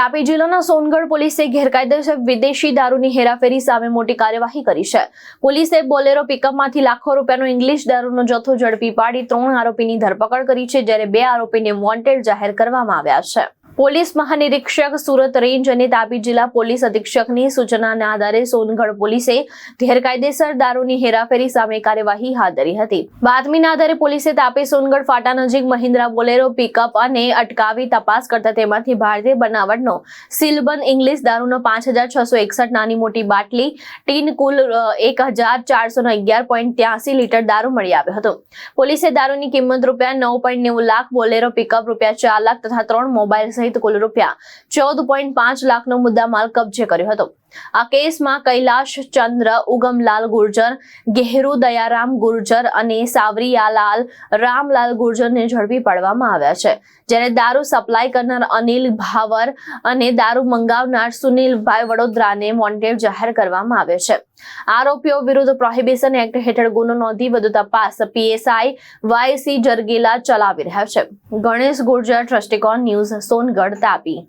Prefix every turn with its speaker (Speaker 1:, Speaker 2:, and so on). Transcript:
Speaker 1: તાપી જિલ્લાના સોનગઢ પોલીસે ગેરકાયદેસર વિદેશી દારૂની હેરાફેરી સામે મોટી કાર્યવાહી કરી છે। પોલીસે બોલેરો પિકઅપમાંથી લાખો રૂપિયાનો ઇંગ્લિશ દારૂનો જથ્થો ઝડપી પાડી 3 આરોપીની ધરપકડ કરી છે, જ્યારે 2 આરોપીને વોન્ટેડ જાહેર કરવામાં આવ્યા છે। પોલીસ મહાનિરીક્ષક સુરત રેન્જ અને તાપી જિલ્લા પોલીસ અધિક્ષકની સૂચનાના આધારે સોનગઢ પોલીસે ગેરકાયદેસર દારૂની હેરાફેરી સામે કાર્યવાહી હાથ ધરી હતી। બાતમીના આધારે પોલીસે તાપી સોનગઢ ફાટા નજીક મહિન્દ્રા બોલેરો પિકઅપ અને અટકાવી તપાસ કરતા તેમાંથી ભારતીય બનાવટનો સીલબંધ ઇંગ્લિશ દારૂનો 5661 નાની મોટી બાટલી ટીન કુલ 1411.83 લીટર દારૂ મળી આવ્યો હતો। પોલીસે દારૂની કિંમત ₹9.90 લાખ, બોલેરો પિકઅપ ₹4 લાખ તથા 3 મોબાઈલ સહિત કુલ ₹14.5 લાખનો મુદ્દામાલ કબજે કર્યો હતો। આ કેસમાં કૈલાશ ચંદ્ર ઉગમલાલ ગુર્જર, ગહેરુ દયારામ ગુર્જર અને સાવરિયાલાલ રામલાલ ગુર્જરને ઝડપી પાડવામાં આવ્યા છે, જ્યારે દારૂ સપ્લાય કરનાર અનિલ ભાવર અને દારૂ મંગાવનાર સુનિલભાઈ વડોદરાને વોન્ટેડ જાહેર કરવામાં આવ્યો છે। આરોપીઓ વિરુદ્ધ પ્રોહિબિશન એક્ટ હેઠળ ગુનો નોંધી વધુ તપાસ PSI YC જરગીલા ચલાવી રહ્યા છે। ગણેશ ગુર્જર, દ્રષ્ટિકોણ ન્યૂઝ, સોનગઢ, તાપી।